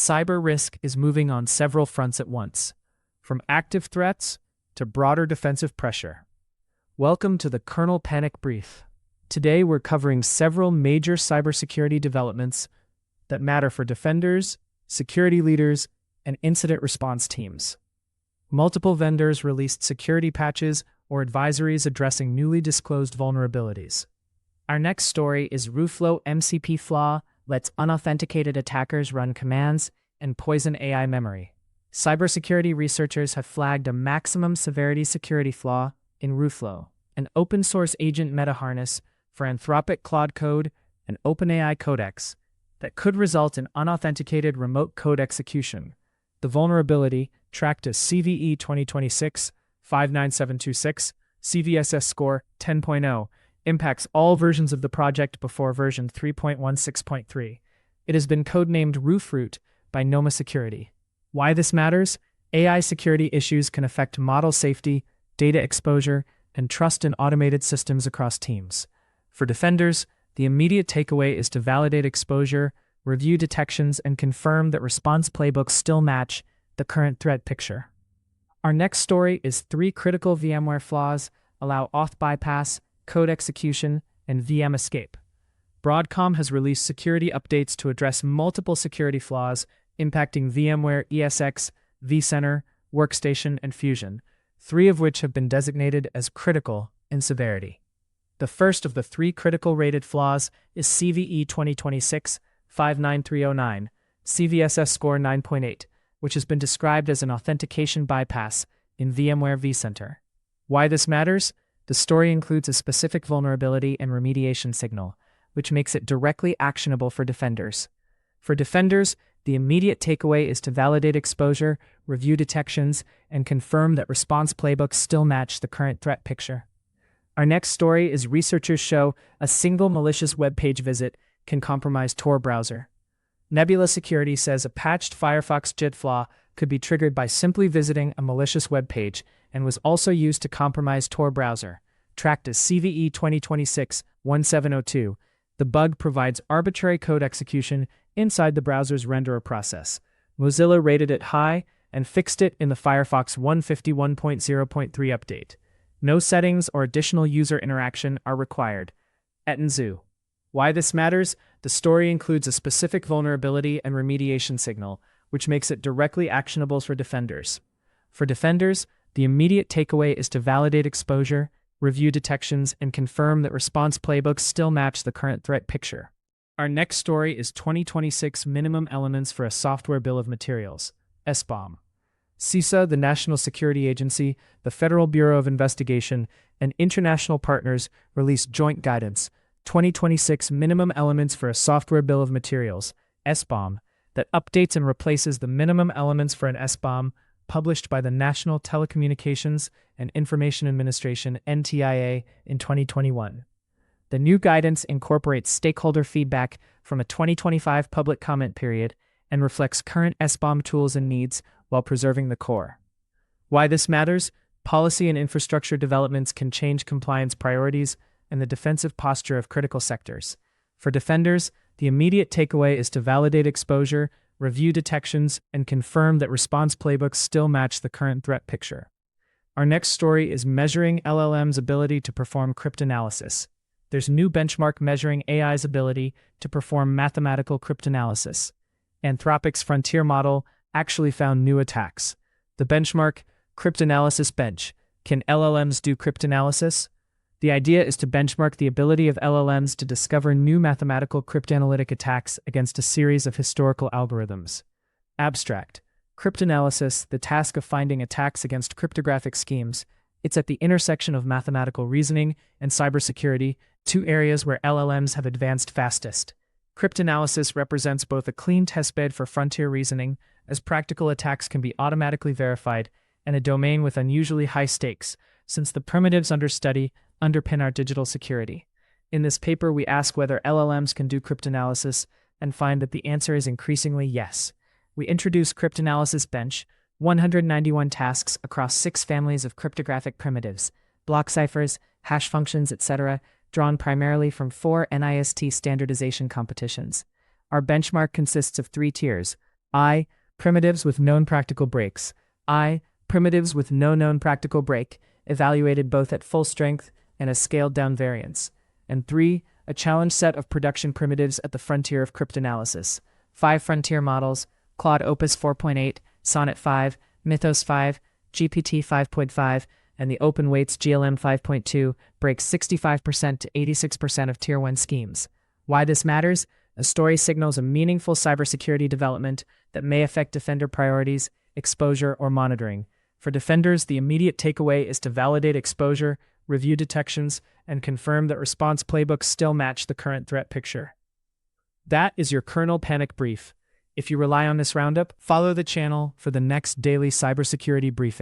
cyber risk is moving on several fronts at once, from active threats to broader defensive pressure. Welcome to the Kernel Panic Brief. Today we're covering several major cybersecurity developments that matter for defenders, security leaders, and incident response teams. Multiple vendors released security patches or advisories addressing newly disclosed vulnerabilities. Our next story is Ruflo MCP flaw lets unauthenticated attackers run commands and poison AI memory. Cybersecurity researchers have flagged a maximum-severity security flaw in Ruflo, an open-source agent meta-harness for Anthropic Claude Code and OpenAI codecs that could result in unauthenticated remote code execution. The vulnerability, tracked as CVE-2026-59726, CVSS score 10.0, impacts all versions of the project before version 3.16.3. It has been codenamed Roofroot by Noma Security. Why this matters? AI security issues can affect model safety, data exposure, and trust in automated systems across teams. For defenders, the immediate takeaway is to validate exposure, review detections, and confirm that response playbooks still match the current threat picture. Our next story is 3 critical VMware flaws allow auth bypass, code execution, and VM escape. Broadcom has released security updates to address multiple security flaws impacting VMware ESX, vCenter, Workstation, and Fusion, 3 of which have been designated as critical in severity. The first of the 3 critical rated flaws is CVE-2026-59309, CVSS score 9.8, which has been described as an authentication bypass in VMware vCenter. Why this matters? The story includes a specific vulnerability and remediation signal, which makes it directly actionable for defenders. For defenders, the immediate takeaway is to validate exposure, review detections, and confirm that response playbooks still match the current threat picture. Our next story is researchers show a single malicious webpage visit can compromise Tor Browser. Nebula Security says a patched Firefox JIT flaw could be triggered by simply visiting a malicious webpage and was also used to compromise Tor Browser. Tracked as CVE-2026-1702, the bug provides arbitrary code execution inside the browser's renderer process. Mozilla rated it high and fixed it in the Firefox 151.0.3 update. No settings or additional user interaction are required. Etenzu. Why this matters? The story includes a specific vulnerability and remediation signal, which makes it directly actionable for defenders. For defenders, the immediate takeaway is to validate exposure, review detections, and confirm that response playbooks still match the current threat picture. Our next story is 2026 Minimum Elements for a Software Bill of Materials, SBOM. CISA, the National Security Agency, the Federal Bureau of Investigation, and international partners released joint guidance, 2026 Minimum Elements for a Software Bill of Materials, SBOM, that updates and replaces the minimum elements for an SBOM published by the National Telecommunications and Information Administration (NTIA) in 2021. The new guidance incorporates stakeholder feedback from a 2025 public comment period and reflects current SBOM tools and needs while preserving the core. Why this matters? Policy and infrastructure developments can change compliance priorities and the defensive posture of critical sectors. For defenders, the immediate takeaway is to validate exposure, review detections, and confirm that response playbooks still match the current threat picture. Our next story is measuring LLMs' ability to perform cryptanalysis. There's new benchmark measuring AI's ability to perform mathematical cryptanalysis. Anthropic's frontier model actually found new attacks. The benchmark, CryptanalysisBench. Can LLMs do cryptanalysis? The idea is to benchmark the ability of LLMs to discover new mathematical cryptanalytic attacks against a series of historical algorithms. Abstract. Cryptanalysis, the task of finding attacks against cryptographic schemes. It's at the intersection of mathematical reasoning and cybersecurity, 2 areas where LLMs have advanced fastest. Cryptanalysis represents both a clean testbed for frontier reasoning, as practical attacks can be automatically verified, and a domain with unusually high stakes, since the primitives under study underpin our digital security. In this paper, we ask whether LLMs can do cryptanalysis and find that the answer is increasingly yes. We introduce CryptanalysisBench, 191 tasks across 6 families of cryptographic primitives, block ciphers, hash functions, etc., drawn primarily from 4 NIST standardization competitions. Our benchmark consists of 3 tiers: I. Primitives with known practical breaks. I. Primitives with no known practical break, evaluated both at full strength and a scaled-down variance. And 3. A challenge set of production primitives at the frontier of cryptanalysis. 5 frontier models: Claude Opus 4.8, Sonnet 5, Mythos 5, GPT 5.5, and the OpenWeights GLM 5.2 break 65% to 86% of Tier 1 schemes. Why this matters? A story signals a meaningful cybersecurity development that may affect defender priorities, exposure, or monitoring. For defenders, the immediate takeaway is to validate exposure, review detections, and confirm that response playbooks still match the current threat picture. That is your kernel panic brief. If you rely on this roundup, follow the channel for the next daily cybersecurity briefing.